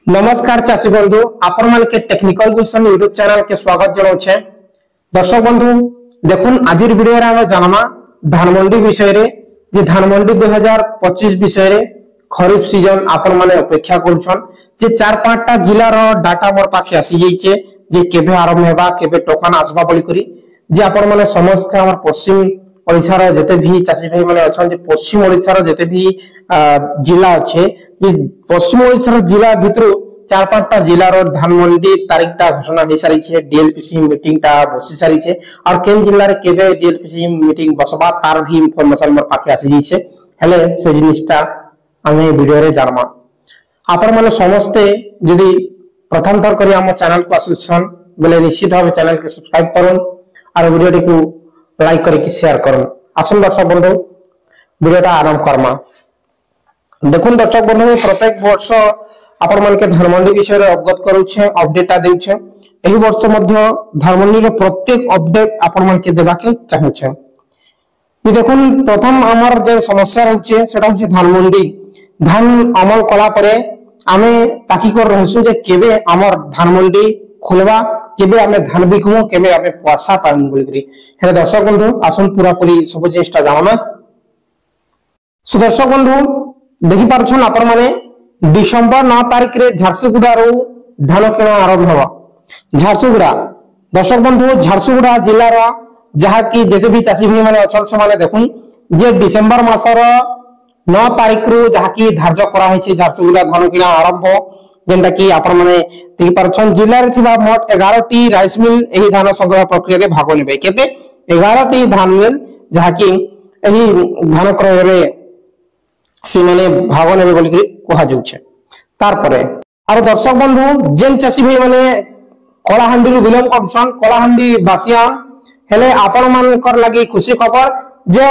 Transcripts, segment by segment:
नमस्कार चाषी बंधु आपण मान के टेक्निकल गुलशन यूट्यूब चैनल के स्वागत जनाउछे। दर्शक बंधु देखुन आज वीडियो रे हम जानमा धान मंडी विषय रे जे धान मंडी 2025 विषय रे खरीफ सीजन आपण माने अपेक्षा करूछन जे 4-5 टा जिल्ला रो डाटा मोर पाखे आसी जाइछे जे केबे आरंभ हेबा केबे टोकन आसबा बोली करी जे आपण माने समस्त हमर पश्चिम ओडिसा रो जते भी चाषी भाई माने अछन जे पश्चिम ओडिसा रो जते भी जिला अच्छे जे पश्चिम ओडिसा जिला भितर 4-5 टा जिला रो धान मंडी तारीख टा घोषणा हो सारी छे। डीएलपीसी मीटिंग टा बसी सारी छे और केन जिल्ला रे केबे डीएलपीसी मीटिंग बसबा तार भी इंफॉर्मेशन मोर पाखे आसी जी छे। हेले से जिनिसटा आमे वीडियो रे जानमा आपण माने समस्त जदी प्रथम थर करी हम चैनल को आसुछन बोले निश्चित भाव चैनल के सब्सक्राइब करन और वीडियो को लाइक करके शेयर करन। आसन दर्शक बंधु वीडियोटा आरंभ करमा। देखुन दर्शक बंधु प्रत्येक वर्ष आपण मन के धान मंडी विषय रे अवगत करूछे अपडेट देउछे। एही वर्ष मध्य धान मंडी रे प्रत्येक अपडेट आपण मन के देबा के चाहूछे। ये देखुन प्रथम हमर जे समस्या रहउछे सेटा होछे धान मंडी धान अमल कला परे आमे ताकी कर रहसु जे केबे हमर धान मंडी खुलबा केबे आमे धान बिकमु केबे आमे पैसा पाइमु बोली करी। हे दर्शक बंधु आसन पूरा पूरी सब चेष्टा जाना। सो दर्शक बंधु देखि पारछन आपण माने डिसेंबर 9 तारिख रे झारसुगुड़ा रो धान किना आरंभ हवा। झारसुगुड़ा दर्शक बंधु झारसुगुड़ा जिल्ला रो जहा कि जते भी चाषी भाई माने अचल से माने देखुन जे डिसेंबर मासर 9 तारिख रो जहा कि धार्य करा है झारसुगुड़ा धान किना आरंभ जेंटा कि आपण माने देखि पारछन जिल्ला रे थिबा मोट 11 टी राइस मिल एही धान संग्रह प्रक्रिया रे भाग नेबे केते 11 टी धान मिल जहा कि एही धान क्रय रे से माने भाग नेबे बोली कि कहा जाउछे। तार परे और दर्शक बंधु जेन चाषी भाई माने कलाहांडी रु बिलोंग करछन कलाहांडी बासियान हेले आपण मानकर लागि खुशी खबर जे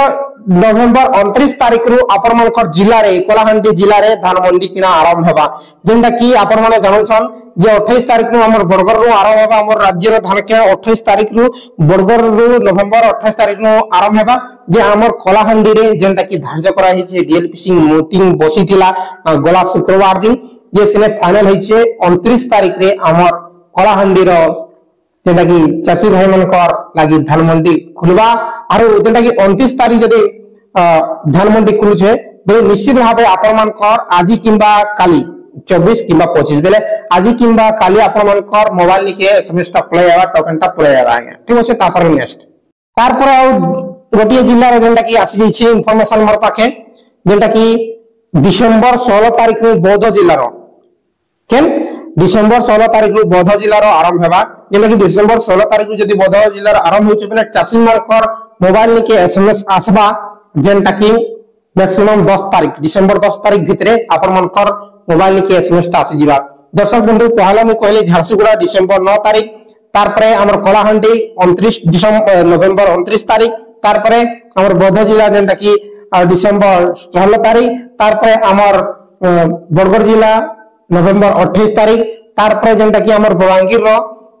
नवेम्बर 29 तारिख रु आपण मानकर जिल्ला रे कलाहांडी जिल्ला रे धान मंडी किना आरंभ हेबा जेंटा कि आपण माने जानुछन जे 28 तारिख रु हमर बड़गर रु आरंभ हेबा हमर राज्य रो धान किना 28 तारिख रु बड़गर रु नवेम्बर 28 तारिख रु आरंभ हेबा जे हमर कलाहांडी रे जेंटा कि धार्य करा हि छे डीएलपीसी मीटिंग बसिथिला गला शुक्रवार दिन जे सिने फाइनल हि छे 29 तारिख रे हमर कलाहांडी रो जेंटा कि चाषी भाई मानकर लागि धान मंडी खुलबा आरो जेंटा कि 29 तारिख जदि धान मंडी खुलुछे बे निश्चित भाबे आपण मानकर आजि किंबा काली 24 किंबा 25 बेले आजि किंबा काली आपण मानकर मोबाइल निके एसएमएस टा प्ले आवा टोकन टा प्ले आवा ठीक अछि। तापर नेक्स्ट तारपर गोटिए जिल्ला रे जेंटा कि आसी जाई छै इंफॉर्मेशन मोर पाखे जेंटा कि डिसेंबर 16 तारिख रे बौद्ध जिल्ला रो केन डिसेंबर 16 तारिख रु बौद्ध जिल्ला रो आरंभ हेबा जेना कि डिसेंबर 16 तारिख रु जदि बौद्ध जिल्ला रो आरंभ होचे बेले चाषी मानकर मोबाइल निके एसएमएस आसबा जेंटा कि मैक्सिमम 10 तारिख डिसेंबर 10 तारिख भितरे आपण मानकर मोबाइल निके एसएमएस ता आसी जिबा। दर्शक बंधु पहला मैं कहले झारसुगुड़ा डिसेंबर 9 तारिख तार परे हमर कलाहांडी 29 डिसेंबर नवेम्बर 29 तारिख तार परे हमर बौद्ध जिल्ला जेंटा कि डिसेंबर 16 तारिख तार परे हमर बड़गड़ जिल्ला नवेम्बर 28 तारिख तार पर जेंटा कि हमर बलांगीर रो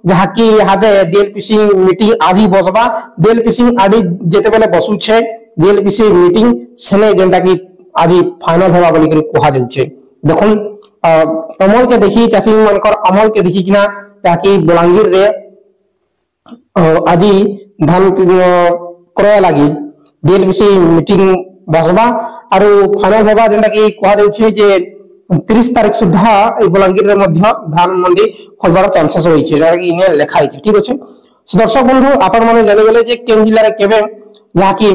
जहा कि हादे डीएलपीसी मीटिंग आज ही बसबा डीएलपीसी आडी जेते बेले बसु छे डीएलपीसी मीटिंग सने जेंटा कि आज ही फाइनल होबा बोली करी कहा जाउ छे। देखुन अमल के देखि चाषी मानकर अमल के देखि किना ताकि बलांगीर रे आज ही धान क्रय लागि डीएलपीसी मीटिंग बसबा आरो फाइनल होबा जेंटा कि कहा जाउ छे जे 30 तारिख सुधा बलांगीर रे मध्य धान मंडी खोलबार चांसेस होई छै जरा कि इने लिखा छै ठीक अछि। दर्शक बंधु आपण माने जानि गेले जे केन जिल्ला रे केबे जहा कि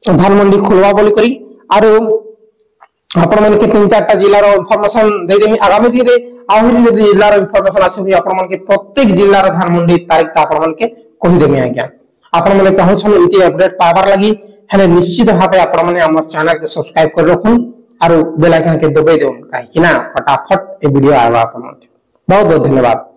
धान मंडी खोलबा बोली करी आरो आपण माने के 3-4 टा जिल्ला रो इंफॉर्मेशन दे देमी आगामी दिन रे आहुरी जदि जिल्ला रो इंफॉर्मेशन आसे आपण माने के प्रत्येक जिल्ला रो धान मंडी तारीख ता आपण माने के कहि देमी आज्ञा। आपण माने चाहौ छन इति अपडेट पावर लागि हेले निश्चित भाबे आपण माने हमर चैनल के सब्सक्राइब कर रखुन और बेल आइकन के दबाई देउन काहे कि ना फटाफट ए वीडियो आवा आपन बहुत बहुत धन्यवाद।